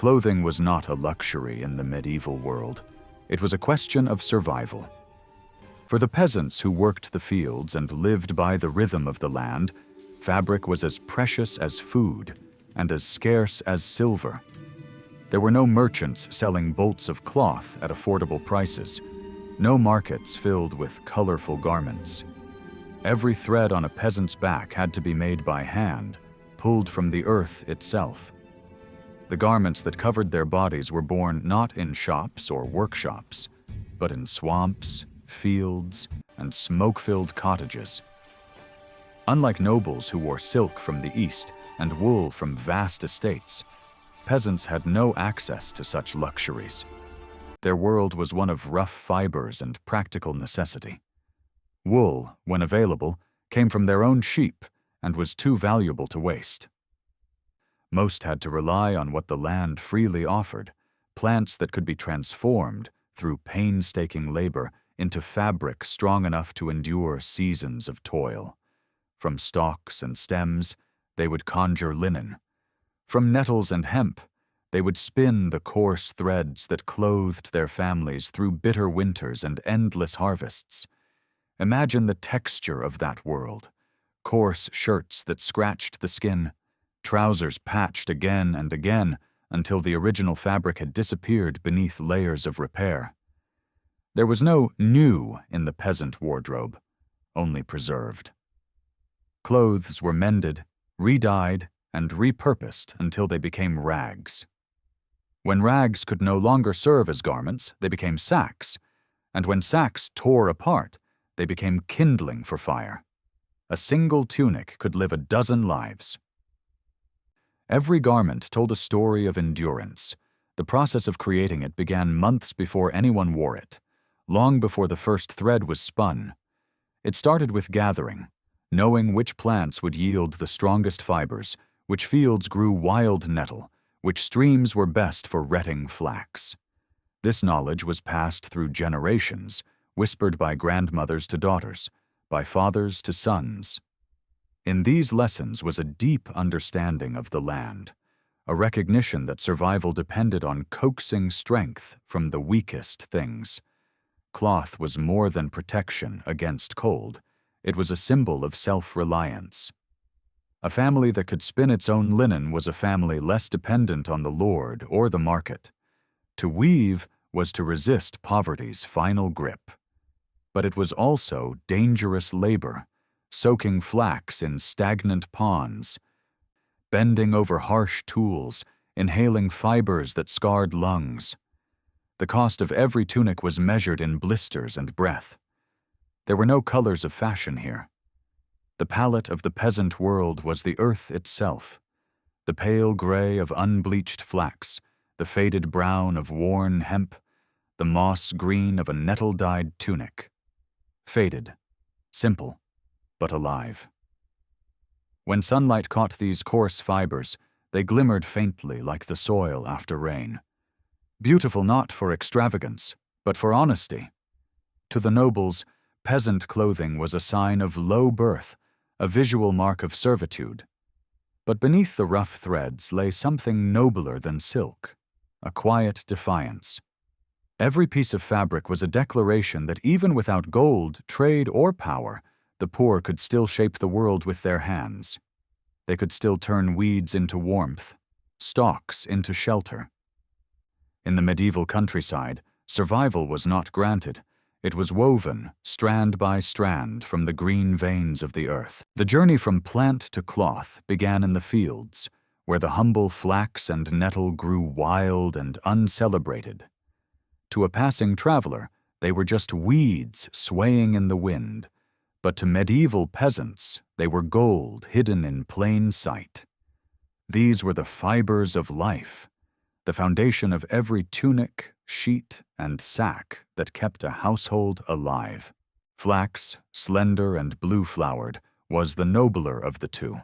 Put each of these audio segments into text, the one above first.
Clothing was not a luxury in the medieval world. It was a question of survival. For the peasants who worked the fields and lived by the rhythm of the land, fabric was as precious as food and as scarce as silver. There were no merchants selling bolts of cloth at affordable prices, no markets filled with colorful garments. Every thread on a peasant's back had to be made by hand, pulled from the earth itself. The garments that covered their bodies were born not in shops or workshops, but in swamps, fields, and smoke-filled cottages. Unlike nobles who wore silk from the east and wool from vast estates, peasants had no access to such luxuries. Their world was one of rough fibers and practical necessity. Wool, when available, came from their own sheep and was too valuable to waste. Most had to rely on what the land freely offered, plants that could be transformed through painstaking labor into fabric strong enough to endure seasons of toil. From stalks and stems, they would conjure linen. From nettles and hemp, they would spin the coarse threads that clothed their families through bitter winters and endless harvests. Imagine the texture of that world: coarse shirts that scratched the skin, trousers patched again and again until the original fabric had disappeared beneath layers of repair. There was no new in the peasant wardrobe, only preserved. Clothes were mended, re-dyed, and repurposed until they became rags. When rags could no longer serve as garments, they became sacks, and when sacks tore apart, they became kindling for fire. A single tunic could live a dozen lives. Every garment told a story of endurance. The process of creating it began months before anyone wore it, long before the first thread was spun. It started with gathering, knowing which plants would yield the strongest fibers, which fields grew wild nettle, which streams were best for retting flax. This knowledge was passed through generations, whispered by grandmothers to daughters, by fathers to sons. In these lessons was a deep understanding of the land, a recognition that survival depended on coaxing strength from the weakest things. Cloth was more than protection against cold. It was a symbol of self-reliance. A family that could spin its own linen was a family less dependent on the Lord or the market. To weave was to resist poverty's final grip. But it was also dangerous labor, soaking flax in stagnant ponds, bending over harsh tools, inhaling fibers that scarred lungs. The cost of every tunic was measured in blisters and breath. There were no colors of fashion here. The palette of the peasant world was the earth itself, the pale gray of unbleached flax, the faded brown of worn hemp, the moss green of a nettle-dyed tunic. Faded, simple, but alive. When sunlight caught these coarse fibers, they glimmered faintly like the soil after rain. Beautiful not for extravagance, but for honesty. To the nobles, peasant clothing was a sign of low birth, a visual mark of servitude. But beneath the rough threads lay something nobler than silk, a quiet defiance. Every piece of fabric was a declaration that even without gold, trade, or power, the poor could still shape the world with their hands. They could still turn weeds into warmth, stalks into shelter. In the medieval countryside, survival was not granted. It was woven, strand by strand, from the green veins of the earth. The journey from plant to cloth began in the fields, where the humble flax and nettle grew wild and uncelebrated. To a passing traveler, they were just weeds swaying in the wind, but to medieval peasants, they were gold hidden in plain sight. These were the fibers of life, the foundation of every tunic, sheet, and sack that kept a household alive. Flax, slender and blue-flowered, was the nobler of the two,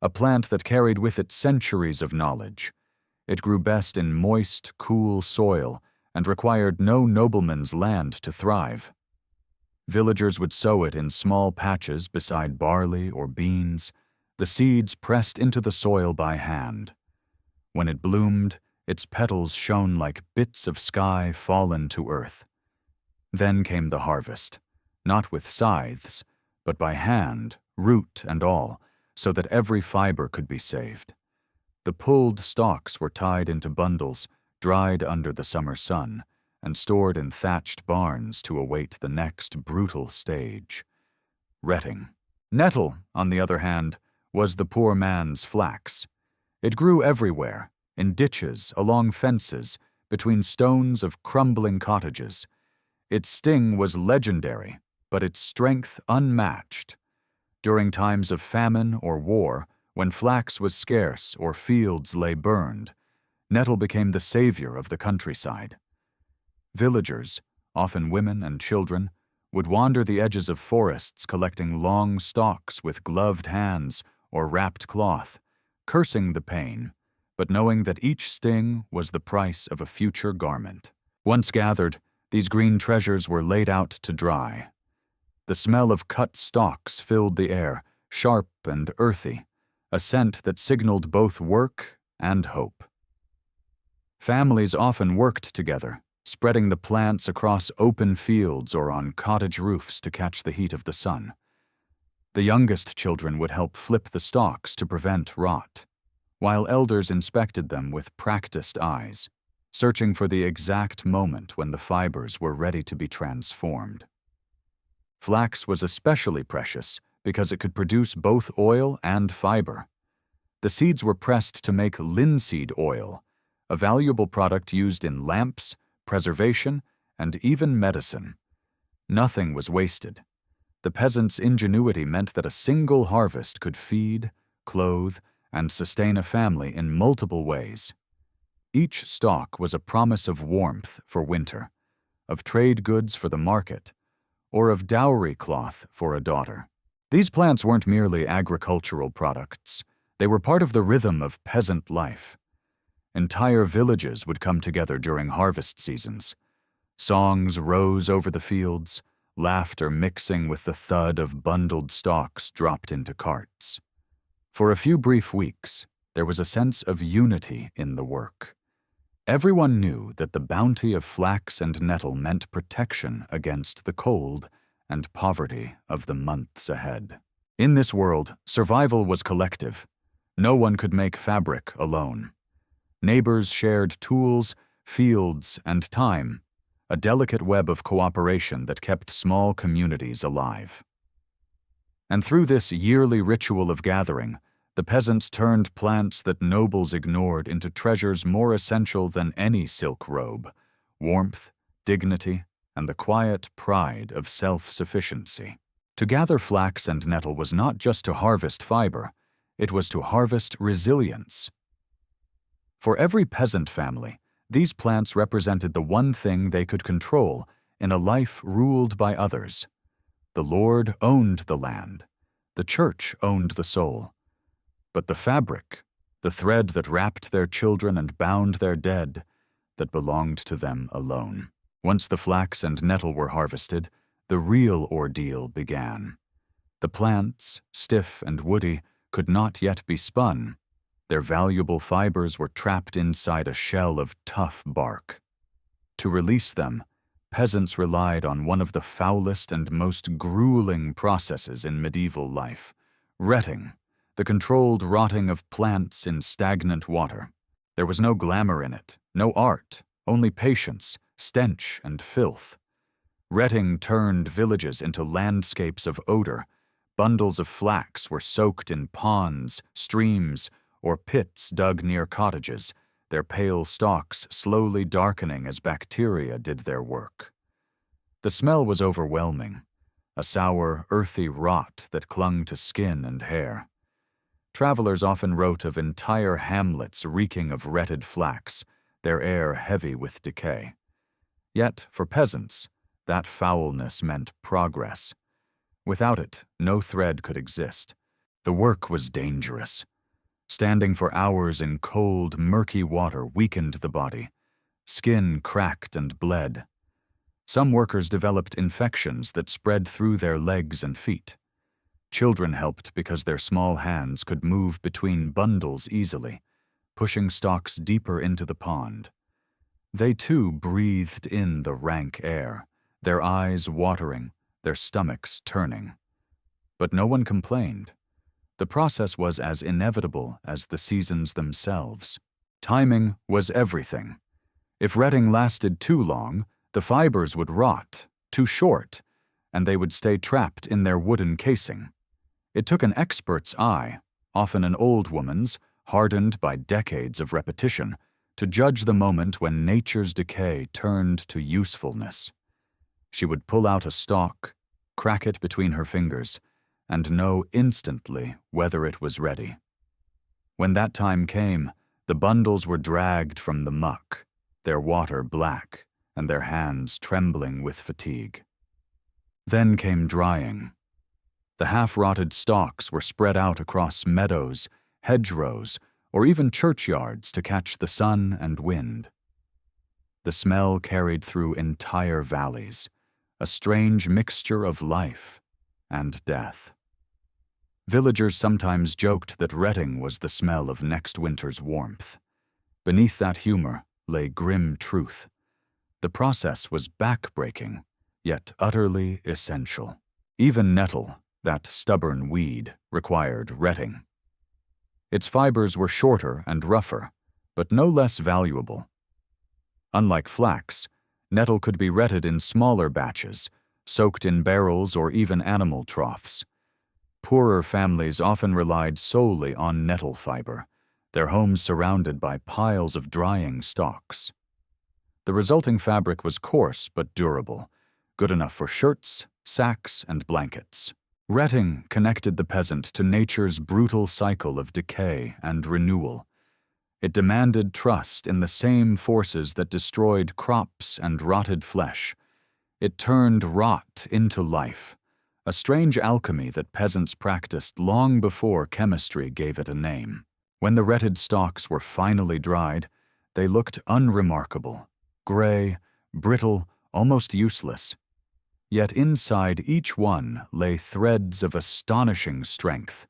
a plant that carried with it centuries of knowledge. It grew best in moist, cool soil and required no nobleman's land to thrive. Villagers would sow it in small patches beside barley or beans, the seeds pressed into the soil by hand. When it bloomed, Its petals shone like bits of sky fallen to earth. Then came the harvest, not with scythes, but by hand, root and all, so that every fiber could be saved. The pulled stalks were tied into bundles, dried under the summer sun, and stored in thatched barns to await the next brutal stage. Retting. Nettle, on the other hand, was the poor man's flax. It grew everywhere, in ditches, along fences, between stones of crumbling cottages. Its sting was legendary, but its strength unmatched. During times of famine or war, when flax was scarce or fields lay burned, nettle became the savior of the countryside. Villagers, often women and children, would wander the edges of forests collecting long stalks with gloved hands or wrapped cloth, cursing the pain, but knowing that each sting was the price of a future garment. Once gathered, these green treasures were laid out to dry. The smell of cut stalks filled the air, sharp and earthy, a scent that signaled both work and hope. Families often worked together, spreading the plants across open fields or on cottage roofs to catch the heat of the sun. The youngest children would help flip the stalks to prevent rot, while elders inspected them with practiced eyes, searching for the exact moment when the fibers were ready to be transformed. Flax was especially precious because it could produce both oil and fiber. The seeds were pressed to make linseed oil, a valuable product used in lamps, preservation, and even medicine. Nothing was wasted. The peasants' ingenuity meant that a single harvest could feed, clothe, and sustain a family in multiple ways. Each stalk was a promise of warmth for winter, of trade goods for the market, or of dowry cloth for a daughter. These plants weren't merely agricultural products. They were part of the rhythm of peasant life. Entire villages would come together during harvest seasons. Songs rose over the fields, laughter mixing with the thud of bundled stalks dropped into carts. For a few brief weeks, there was a sense of unity in the work. Everyone knew that the bounty of flax and nettle meant protection against the cold and poverty of the months ahead. In this world, survival was collective. No one could make fabric alone. Neighbors shared tools, fields, and time, a delicate web of cooperation that kept small communities alive. And through this yearly ritual of gathering, the peasants turned plants that nobles ignored into treasures more essential than any silk robe: warmth, dignity, and the quiet pride of self-sufficiency. To gather flax and nettle was not just to harvest fiber, it was to harvest resilience. For every peasant family, these plants represented the one thing they could control in a life ruled by others. The Lord owned the land. The church owned the soul. But the fabric, the thread that wrapped their children and bound their dead, that belonged to them alone. Once the flax and nettle were harvested, the real ordeal began. The plants, stiff and woody, could not yet be spun. Their valuable fibers were trapped inside a shell of tough bark. To release them, peasants relied on one of the foulest and most grueling processes in medieval life: retting, the controlled rotting of plants in stagnant water. There was no glamour in it, no art, only patience, stench, and filth. Retting turned villages into landscapes of odor. Bundles of flax were soaked in ponds, streams, or pits dug near cottages, their pale stalks slowly darkening as bacteria did their work. The smell was overwhelming, a sour, earthy rot that clung to skin and hair. Travelers often wrote of entire hamlets reeking of retted flax, their air heavy with decay. Yet, for peasants, that foulness meant progress. Without it, no thread could exist. The work was dangerous. Standing for hours in cold, murky water weakened the body. Skin cracked and bled. Some workers developed infections that spread through their legs and feet. Children helped because their small hands could move between bundles easily, pushing stalks deeper into the pond. They too breathed in the rank air, their eyes watering, their stomachs turning. But no one complained. The process was as inevitable as the seasons themselves. Timing was everything. If retting lasted too long, the fibers would rot, too short, and they would stay trapped in their wooden casing. It took an expert's eye, often an old woman's, hardened by decades of repetition, to judge the moment when nature's decay turned to usefulness. She would pull out a stalk, crack it between her fingers, and know instantly whether it was ready. When that time came, the bundles were dragged from the muck, their water black, and their hands trembling with fatigue. Then came drying. The half-rotted stalks were spread out across meadows, hedgerows, or even churchyards to catch the sun and wind. The smell carried through entire valleys, a strange mixture of life and death. Villagers sometimes joked that retting was the smell of next winter's warmth. Beneath that humor lay grim truth. The process was backbreaking, yet utterly essential. Even nettle, that stubborn weed, required retting. Its fibers were shorter and rougher, but no less valuable. Unlike flax, nettle could be retted in smaller batches, soaked in barrels or even animal troughs. Poorer families often relied solely on nettle fiber, their homes surrounded by piles of drying stalks. The resulting fabric was coarse but durable, good enough for shirts, sacks, and blankets. Retting connected the peasant to nature's brutal cycle of decay and renewal. It demanded trust in the same forces that destroyed crops and rotted flesh. It turned rot into life, a strange alchemy that peasants practiced long before chemistry gave it a name. When the retted stalks were finally dried, they looked unremarkable, gray, brittle, almost useless. Yet inside each one lay threads of astonishing strength,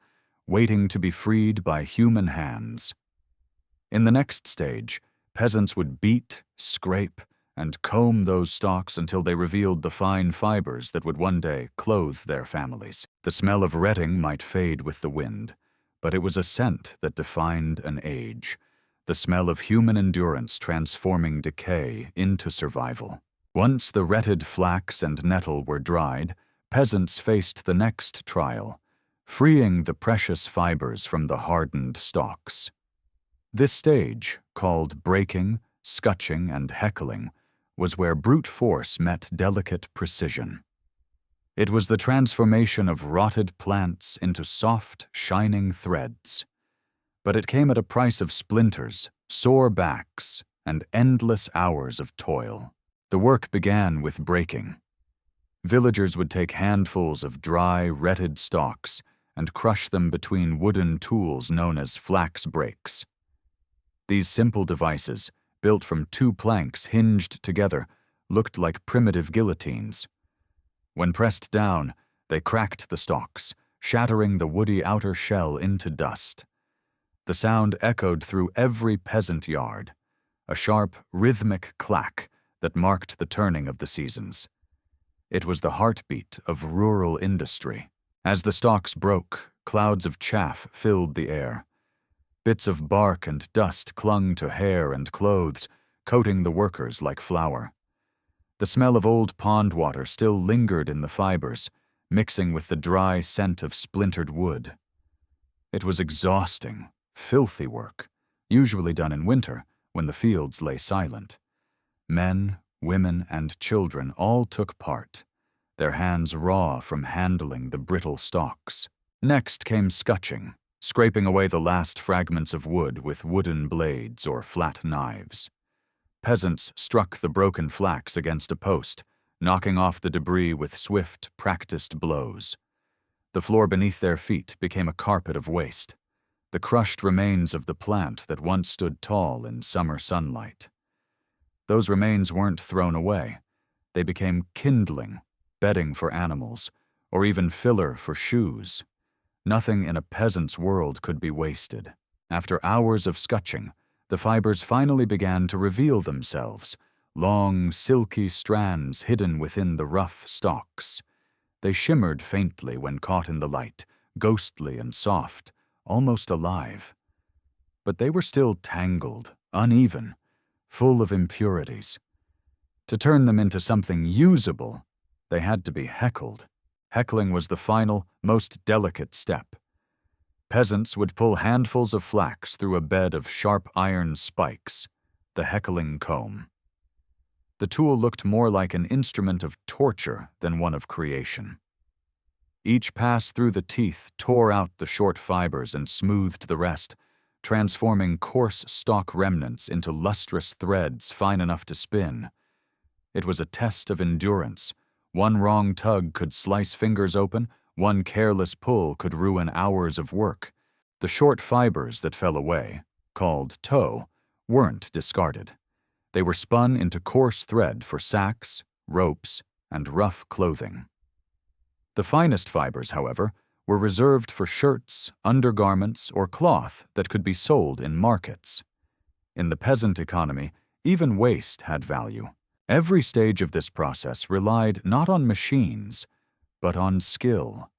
waiting to be freed by human hands. In the next stage, peasants would beat, scrape, and comb those stalks until they revealed the fine fibers that would one day clothe their families. The smell of retting might fade with the wind, but it was a scent that defined an age, the smell of human endurance transforming decay into survival. Once the retted flax and nettle were dried, peasants faced the next trial, freeing the precious fibers from the hardened stalks. This stage, called breaking, scutching, and heckling, was where brute force met delicate precision. It was the transformation of rotted plants into soft, shining threads. But it came at a price of splinters, sore backs, and endless hours of toil. The work began with breaking. Villagers would take handfuls of dry, retted stalks and crush them between wooden tools known as flax breaks. These simple devices, built from two planks hinged together, looked like primitive guillotines. When pressed down, they cracked the stalks, shattering the woody outer shell into dust. The sound echoed through every peasant yard, a sharp, rhythmic clack that marked the turning of the seasons. It was the heartbeat of rural industry. As the stalks broke, clouds of chaff filled the air. Bits of bark and dust clung to hair and clothes, coating the workers like flour. The smell of old pond water still lingered in the fibers, mixing with the dry scent of splintered wood. It was exhausting, filthy work, usually done in winter when the fields lay silent. Men, women, and children all took part, their hands raw from handling the brittle stalks. Next came scutching, scraping away the last fragments of wood with wooden blades or flat knives. Peasants struck the broken flax against a post, knocking off the debris with swift, practiced blows. The floor beneath their feet became a carpet of waste, the crushed remains of the plant that once stood tall in summer sunlight. Those remains weren't thrown away. They became kindling, bedding for animals, or even filler for shoes. Nothing in a peasant's world could be wasted. After hours of scutching, the fibers finally began to reveal themselves, long, silky strands hidden within the rough stalks. They shimmered faintly when caught in the light, ghostly and soft, almost alive. But they were still tangled, uneven, full of impurities. To turn them into something usable, they had to be heckled. Heckling was the final, most delicate step. Peasants would pull handfuls of flax through a bed of sharp iron spikes, the heckling comb. The tool looked more like an instrument of torture than one of creation. Each pass through the teeth tore out the short fibers and smoothed the rest, transforming coarse stalk remnants into lustrous threads fine enough to spin. It was a test of endurance. One wrong tug could slice fingers open, one careless pull could ruin hours of work. The short fibers that fell away, called tow, weren't discarded. They were spun into coarse thread for sacks, ropes, and rough clothing. The finest fibers, however, were reserved for shirts, undergarments, or cloth that could be sold in markets. In the peasant economy, even waste had value. Every stage of this process relied not on machines, but on skill.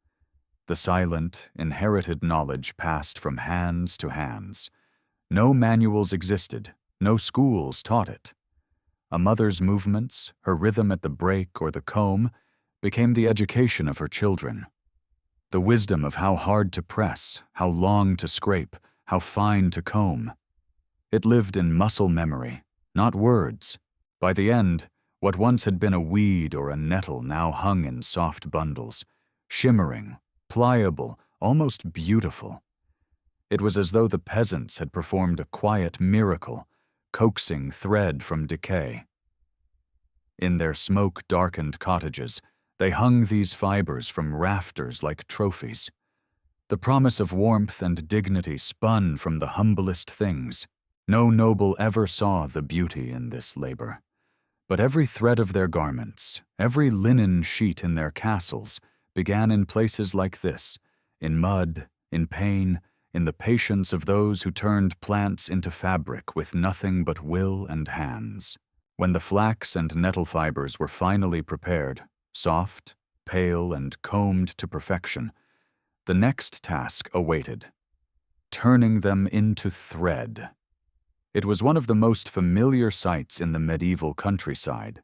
The silent, inherited knowledge passed from hands to hands. No manuals existed, no schools taught it. A mother's movements, her rhythm at the brake or the comb, became the education of her children. The wisdom of how hard to press, how long to scrape, how fine to comb. It lived in muscle memory, not words. By the end, what once had been a weed or a nettle now hung in soft bundles, shimmering, pliable, almost beautiful. It was as though the peasants had performed a quiet miracle, coaxing thread from decay. In their smoke-darkened cottages, they hung these fibers from rafters like trophies. The promise of warmth and dignity spun from the humblest things. No noble ever saw the beauty in this labor. But every thread of their garments, every linen sheet in their castles, began in places like this, in mud, in pain, in the patience of those who turned plants into fabric with nothing but will and hands. When the flax and nettle fibers were finally prepared, soft, pale, and combed to perfection, the next task awaited: turning them into thread. It was one of the most familiar sights in the medieval countryside.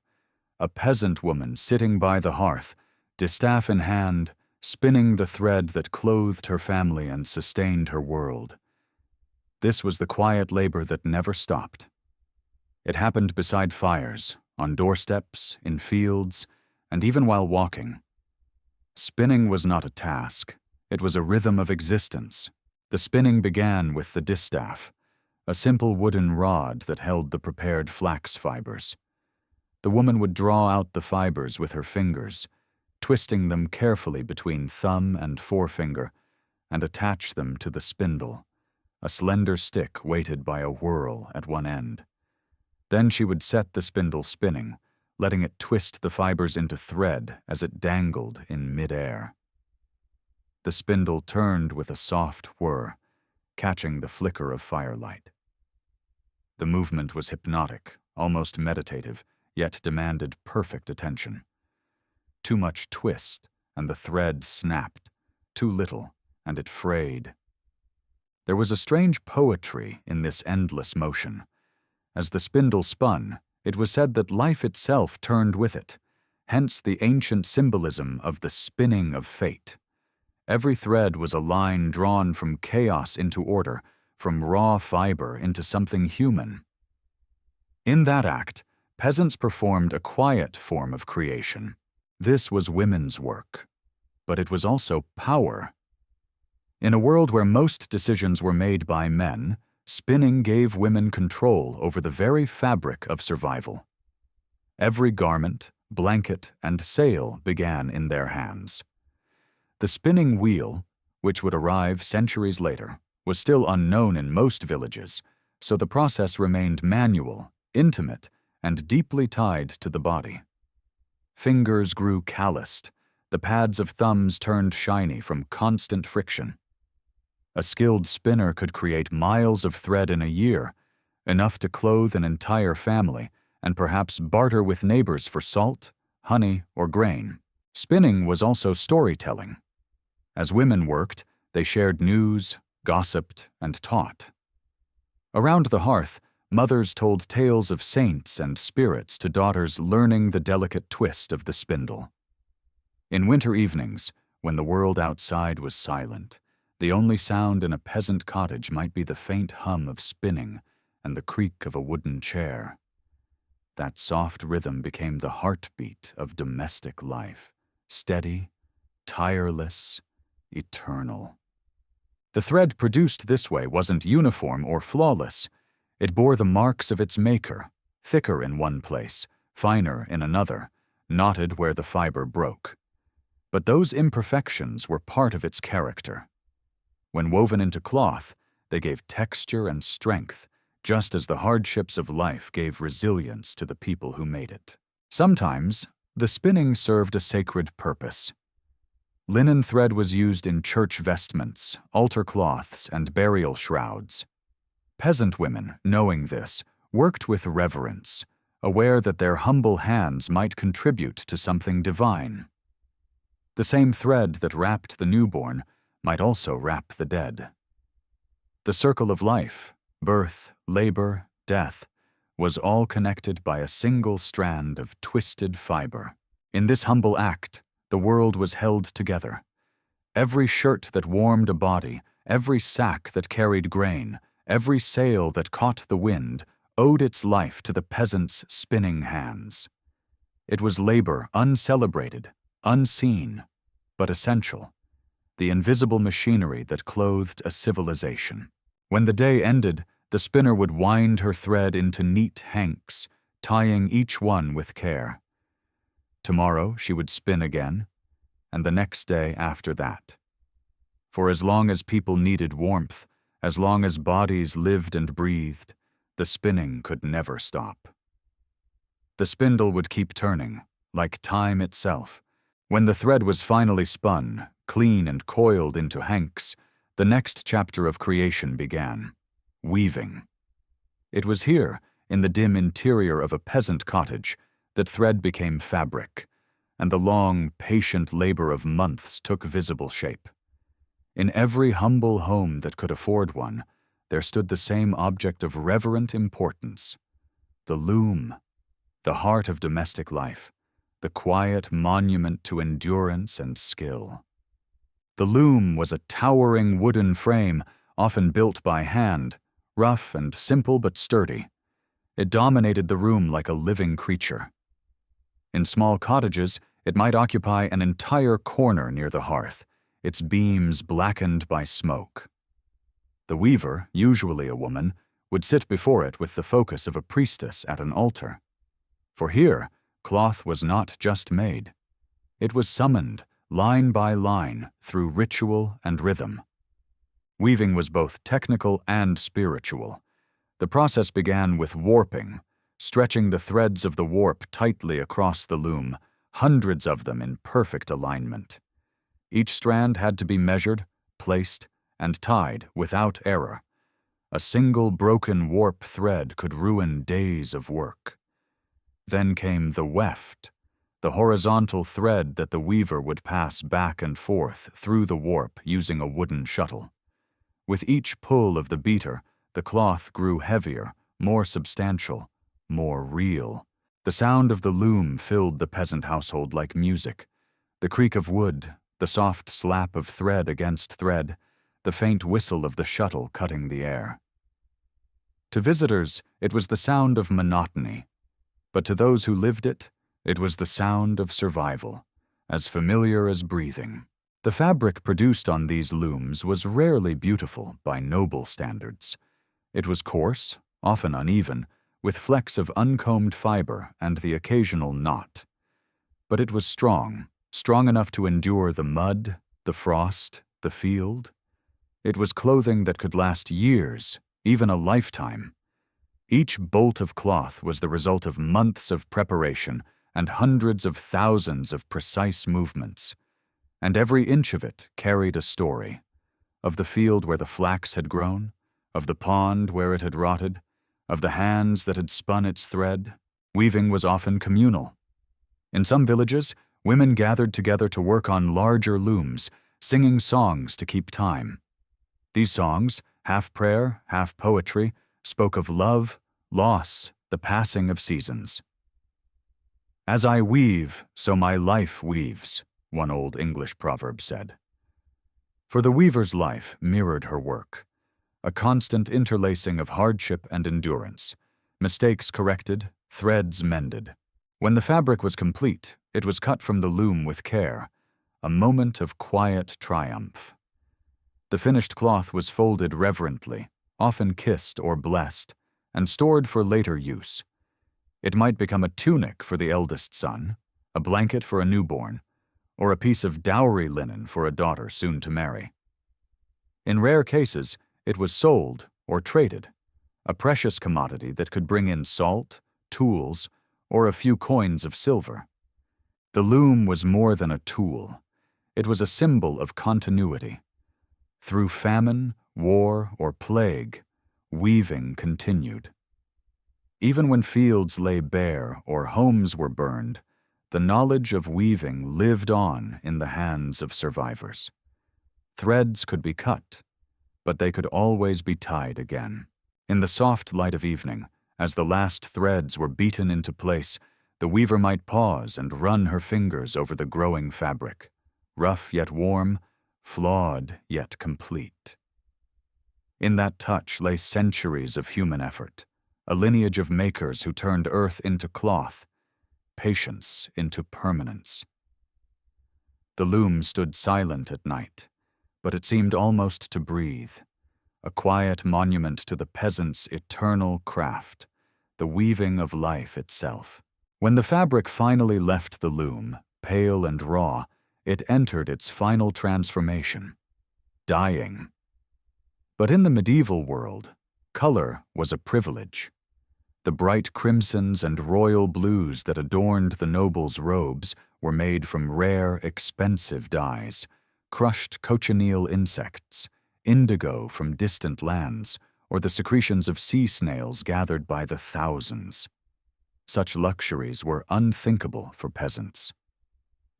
A peasant woman sitting by the hearth, distaff in hand, spinning the thread that clothed her family and sustained her world. This was the quiet labor that never stopped. It happened beside fires, on doorsteps, in fields, and even while walking. Spinning was not a task. It was a rhythm of existence. The spinning began with the distaff, a simple wooden rod that held the prepared flax fibers. The woman would draw out the fibers with her fingers, twisting them carefully between thumb and forefinger, and attach them to the spindle, a slender stick weighted by a whirl at one end. Then she would set the spindle spinning, letting it twist the fibers into thread as it dangled in midair. The spindle turned with a soft whir, catching the flicker of firelight. The movement was hypnotic, almost meditative, yet demanded perfect attention. Too much twist, and the thread snapped. Too little, and it frayed. There was a strange poetry in this endless motion. As the spindle spun, it was said that life itself turned with it, hence the ancient symbolism of the spinning of fate. Every thread was a line drawn from chaos into order, from raw fiber into something human. In that act, peasants performed a quiet form of creation. This was women's work, but it was also power. In a world where most decisions were made by men, spinning gave women control over the very fabric of survival. Every garment, blanket, and sail began in their hands. The spinning wheel, which would arrive centuries later, was still unknown in most villages, so the process remained manual, intimate, and deeply tied to the body. Fingers grew calloused, the pads of thumbs turned shiny from constant friction. A skilled spinner could create miles of thread in a year, enough to clothe an entire family and perhaps barter with neighbors for salt, honey, or grain. Spinning was also storytelling. As women worked, they shared news, gossiped, and taught. Around the hearth, mothers told tales of saints and spirits to daughters learning the delicate twist of the spindle. In winter evenings, when the world outside was silent, the only sound in a peasant cottage might be the faint hum of spinning and the creak of a wooden chair. That soft rhythm became the heartbeat of domestic life, steady, tireless, eternal. The thread produced this way wasn't uniform or flawless. It bore the marks of its maker, thicker in one place, finer in another, knotted where the fiber broke. But those imperfections were part of its character. When woven into cloth, they gave texture and strength, just as the hardships of life gave resilience to the people who made it. Sometimes, the spinning served a sacred purpose. Linen thread was used in church vestments, altar cloths, and burial shrouds. Peasant women, knowing this, worked with reverence, aware that their humble hands might contribute to something divine. The same thread that wrapped the newborn might also wrap the dead. The circle of life, birth, labor, death, was all connected by a single strand of twisted fiber. In this humble act, the world was held together. Every shirt that warmed a body, every sack that carried grain, every sail that caught the wind, owed its life to the peasant's spinning hands. It was labor uncelebrated, unseen, but essential, the invisible machinery that clothed a civilization. When the day ended, the spinner would wind her thread into neat hanks, tying each one with care. Tomorrow she would spin again, and the next day after that. For as long as people needed warmth, as long as bodies lived and breathed, the spinning could never stop. The spindle would keep turning, like time itself. When the thread was finally spun, clean and coiled into hanks, the next chapter of creation began: weaving. It was here, in the dim interior of a peasant cottage, that thread became fabric, and the long, patient labor of months took visible shape. In every humble home that could afford one, there stood the same object of reverent importance: the loom, the heart of domestic life, the quiet monument to endurance and skill. The loom was a towering wooden frame, often built by hand, rough and simple but sturdy. It dominated the room like a living creature. In small cottages, it might occupy an entire corner near the hearth, its beams blackened by smoke. The weaver, usually a woman, would sit before it with the focus of a priestess at an altar. For here, cloth was not just made. It was summoned, line by line, through ritual and rhythm. Weaving was both technical and spiritual. The process began with warping, stretching the threads of the warp tightly across the loom, hundreds of them in perfect alignment. Each strand had to be measured, placed, and tied without error. A single broken warp thread could ruin days of work. Then came the weft, the horizontal thread that the weaver would pass back and forth through the warp using a wooden shuttle. With each pull of the beater, the cloth grew heavier, more substantial, more real. The sound of the loom filled the peasant household like music. The creak of wood, the soft slap of thread against thread, the faint whistle of the shuttle cutting the air. To visitors, it was the sound of monotony, but to those who lived it, it was the sound of survival, as familiar as breathing. The fabric produced on these looms was rarely beautiful by noble standards. It was coarse, often uneven, with flecks of uncombed fiber and the occasional knot. But it was strong enough to endure the mud, the frost, the field. It was clothing that could last years, even a lifetime. Each bolt of cloth was the result of months of preparation and hundreds of thousands of precise movements. And every inch of it carried a story of the field where the flax had grown, of the pond where it had rotted, of the hands that had spun its thread. Weaving was often communal. In some villages, women gathered together to work on larger looms, singing songs to keep time. These songs, half prayer, half poetry, spoke of love, loss, the passing of seasons. "As I weave, so my life weaves," one old English proverb said. For the weaver's life mirrored her work, a constant interlacing of hardship and endurance, mistakes corrected, threads mended. When the fabric was complete, it was cut from the loom with care, a moment of quiet triumph. The finished cloth was folded reverently, often kissed or blessed, and stored for later use. It might become a tunic for the eldest son, a blanket for a newborn, or a piece of dowry linen for a daughter soon to marry. In rare cases, it was sold or traded, a precious commodity that could bring in salt, tools, or a few coins of silver. The loom was more than a tool. It was a symbol of continuity. Through famine, war, or plague, weaving continued. Even when fields lay bare or homes were burned, the knowledge of weaving lived on in the hands of survivors. Threads could be cut, but they could always be tied again. In the soft light of evening, as the last threads were beaten into place, the weaver might pause and run her fingers over the growing fabric, rough yet warm, flawed yet complete. In that touch lay centuries of human effort, a lineage of makers who turned earth into cloth, patience into permanence. The loom stood silent at night, but it seemed almost to breathe, a quiet monument to the peasant's eternal craft, the weaving of life itself. When the fabric finally left the loom, pale and raw, it entered its final transformation, dyeing. But in the medieval world, color was a privilege. The bright crimsons and royal blues that adorned the nobles' robes were made from rare, expensive dyes, crushed cochineal insects, indigo from distant lands, or the secretions of sea snails gathered by the thousands. Such luxuries were unthinkable for peasants.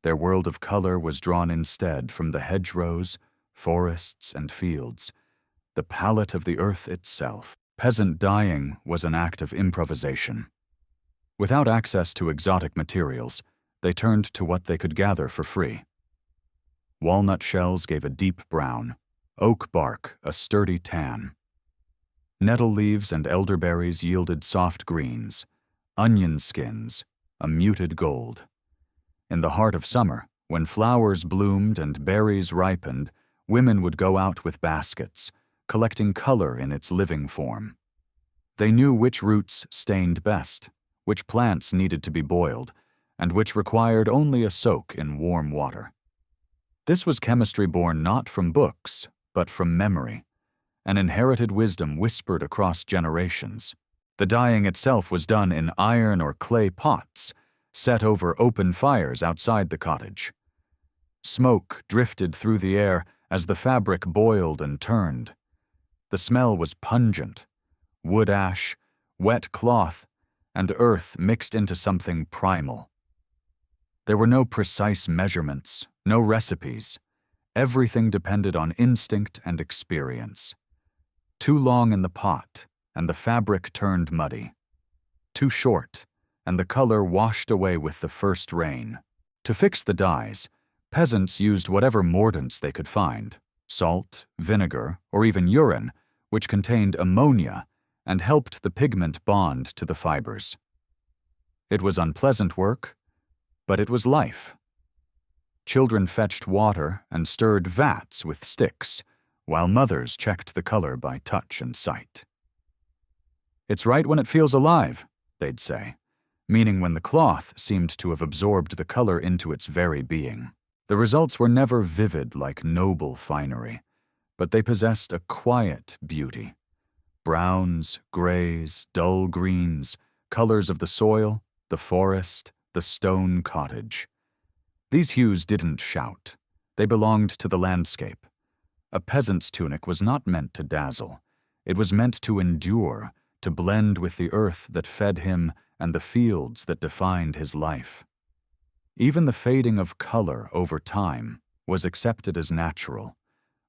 Their world of color was drawn instead from the hedgerows, forests, and fields, the palette of the earth itself. Peasant dyeing was an act of improvisation. Without access to exotic materials, they turned to what they could gather for free. Walnut shells gave a deep brown, oak bark a sturdy tan. Nettle leaves and elderberries yielded soft greens, onion skins a muted gold. In the heart of summer, when flowers bloomed and berries ripened, women would go out with baskets, collecting color in its living form. They knew which roots stained best, which plants needed to be boiled, and which required only a soak in warm water. This was chemistry born not from books, but from memory, an inherited wisdom whispered across generations. The dyeing itself was done in iron or clay pots, set over open fires outside the cottage. Smoke drifted through the air as the fabric boiled and turned. The smell was pungent, wood ash, wet cloth, and earth mixed into something primal. There were no precise measurements, no recipes. Everything depended on instinct and experience. Too long in the pot, and the fabric turned muddy. Too short, and the color washed away with the first rain. To fix the dyes, peasants used whatever mordants they could find, salt, vinegar, or even urine, which contained ammonia and helped the pigment bond to the fibers. It was unpleasant work, but it was life. Children fetched water and stirred vats with sticks, while mothers checked the color by touch and sight. "It's right when it feels alive," they'd say, meaning when the cloth seemed to have absorbed the color into its very being. The results were never vivid like noble finery, but they possessed a quiet beauty. Browns, grays, dull greens, colors of the soil, the forest, the stone cottage. These hues didn't shout. They belonged to the landscape. A peasant's tunic was not meant to dazzle. It was meant to endure, to blend with the earth that fed him and the fields that defined his life. Even the fading of color over time was accepted as natural,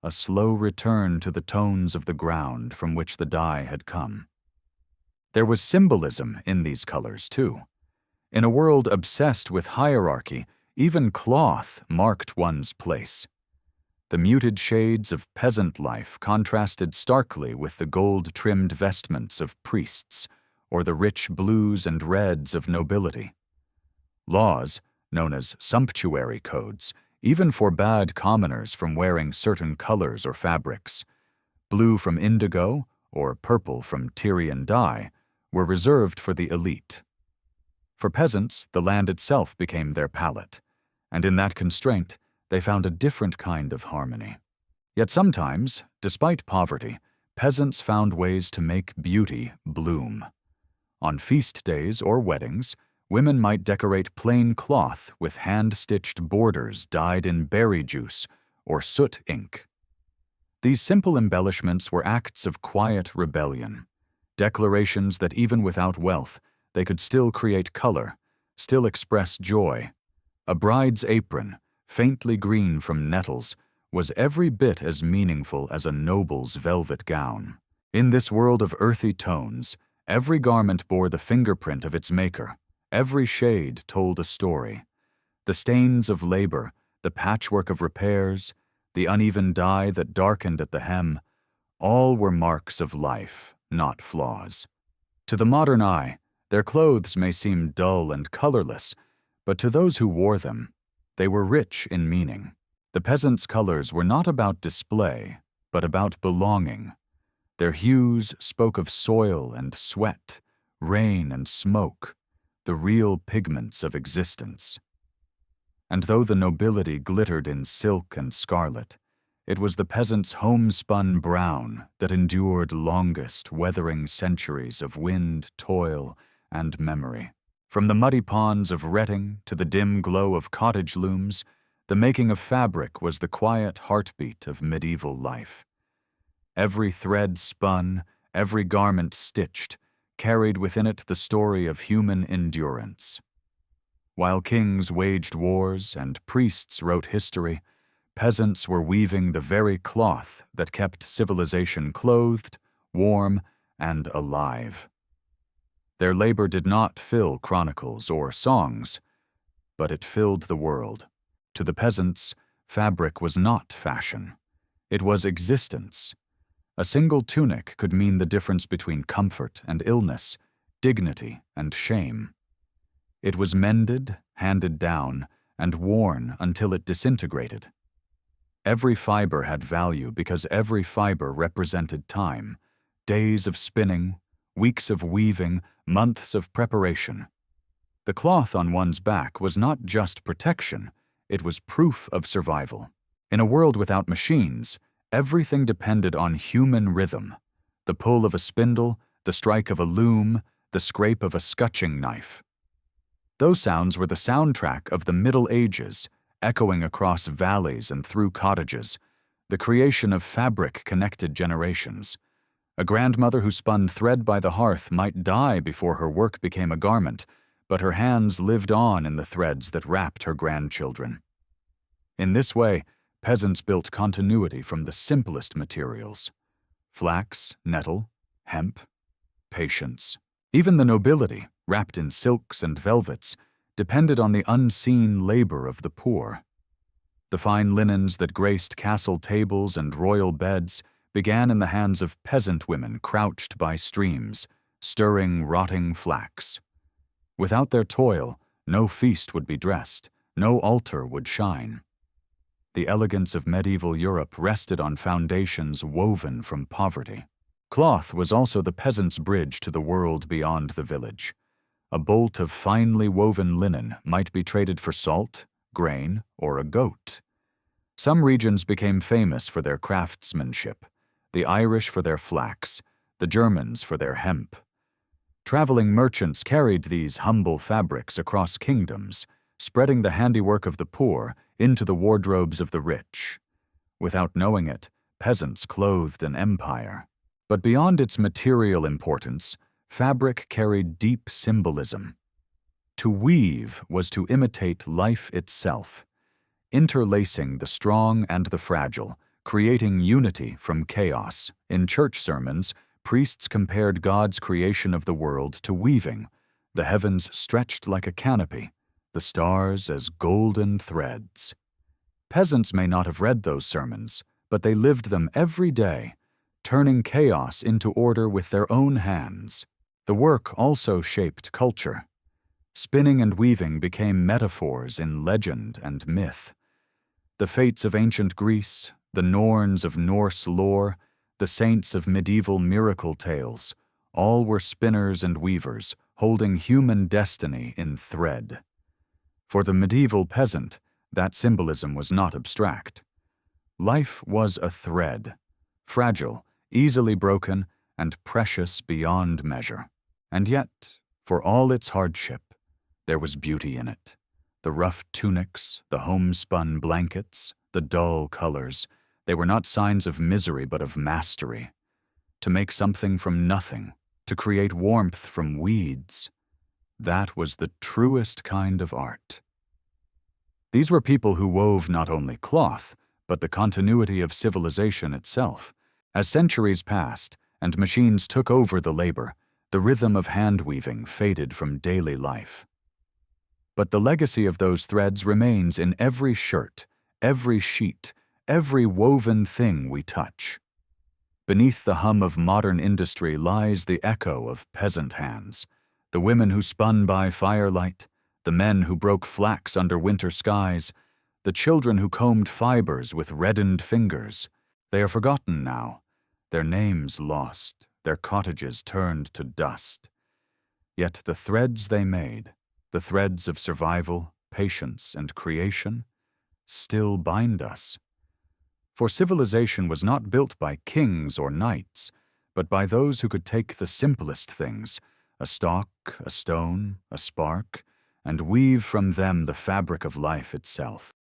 a slow return to the tones of the ground from which the dye had come. There was symbolism in these colors, too. In a world obsessed with hierarchy, even cloth marked one's place. The muted shades of peasant life contrasted starkly with the gold-trimmed vestments of priests, or the rich blues and reds of nobility. Laws, known as sumptuary codes, even forbade commoners from wearing certain colors or fabrics. Blue from indigo, or purple from Tyrian dye, were reserved for the elite. For peasants, the land itself became their palette, and in that constraint, they found a different kind of harmony. Yet sometimes, despite poverty, peasants found ways to make beauty bloom. On feast days or weddings, women might decorate plain cloth with hand-stitched borders dyed in berry juice or soot ink. These simple embellishments were acts of quiet rebellion, declarations that even without wealth, they could still create color, still express joy. A bride's apron, faintly green from nettles, was every bit as meaningful as a noble's velvet gown. In this world of earthy tones, every garment bore the fingerprint of its maker. Every shade told a story. The stains of labor, the patchwork of repairs, the uneven dye that darkened at the hem, all were marks of life, not flaws. To the modern eye, their clothes may seem dull and colorless, but to those who wore them, they were rich in meaning. The peasants' colors were not about display, but about belonging. Their hues spoke of soil and sweat, rain and smoke, the real pigments of existence. And though the nobility glittered in silk and scarlet, it was the peasant's homespun brown that endured longest, weathering centuries of wind, toil, and memory. From the muddy ponds of retting to the dim glow of cottage looms, the making of fabric was the quiet heartbeat of medieval life. Every thread spun, every garment stitched, carried within it the story of human endurance. While kings waged wars and priests wrote history, peasants were weaving the very cloth that kept civilization clothed, warm, and alive. Their labor did not fill chronicles or songs, but it filled the world. To the peasants, fabric was not fashion. It was existence. A single tunic could mean the difference between comfort and illness, dignity and shame. It was mended, handed down, and worn until it disintegrated. Every fiber had value because every fiber represented time, days of spinning, weeks of weaving, months of preparation. The cloth on one's back was not just protection, it was proof of survival. In a world without machines, everything depended on human rhythm, the pull of a spindle, the strike of a loom, the scrape of a scutching knife. Those sounds were the soundtrack of the Middle Ages, echoing across valleys and through cottages. The creation of fabric connected generations. A grandmother who spun thread by the hearth might die before her work became a garment, but her hands lived on in the threads that wrapped her grandchildren. In this way, peasants built continuity from the simplest materials: flax, nettle, hemp, patience. Even the nobility, wrapped in silks and velvets, depended on the unseen labor of the poor. The fine linens that graced castle tables and royal beds began in the hands of peasant women crouched by streams, stirring rotting flax. Without their toil, no feast would be dressed, no altar would shine. The elegance of medieval Europe rested on foundations woven from poverty. Cloth was also the peasant's bridge to the world beyond the village. A bolt of finely woven linen might be traded for salt, grain, or a goat. Some regions became famous for their craftsmanship, the Irish for their flax, the Germans for their hemp. Traveling merchants carried these humble fabrics across kingdoms, spreading the handiwork of the poor into the wardrobes of the rich. Without knowing it, peasants clothed an empire. But beyond its material importance, fabric carried deep symbolism. To weave was to imitate life itself, interlacing the strong and the fragile, creating unity from chaos. In church sermons, priests compared God's creation of the world to weaving, the heavens stretched like a canopy, the stars as golden threads. Peasants may not have read those sermons, but they lived them every day, turning chaos into order with their own hands. The work also shaped culture. Spinning and weaving became metaphors in legend and myth. The fates of ancient Greece, the Norns of Norse lore, the saints of medieval miracle tales, all were spinners and weavers, holding human destiny in thread. For the medieval peasant, that symbolism was not abstract. Life was a thread, fragile, easily broken, and precious beyond measure. And yet, for all its hardship, there was beauty in it. The rough tunics, the homespun blankets, the dull colors, they were not signs of misery but of mastery. To make something from nothing, to create warmth from weeds, that was the truest kind of art. These were people who wove not only cloth, but the continuity of civilization itself. As centuries passed and machines took over the labor, the rhythm of hand-weaving faded from daily life. But the legacy of those threads remains in every shirt, every sheet, every woven thing we touch. Beneath the hum of modern industry lies the echo of peasant hands, the women who spun by firelight, the men who broke flax under winter skies, the children who combed fibers with reddened fingers. They are forgotten now, their names lost, their cottages turned to dust. Yet the threads they made, the threads of survival, patience, and creation, still bind us. For civilization was not built by kings or knights, but by those who could take the simplest things, a stalk, a stone, a spark, and weave from them the fabric of life itself.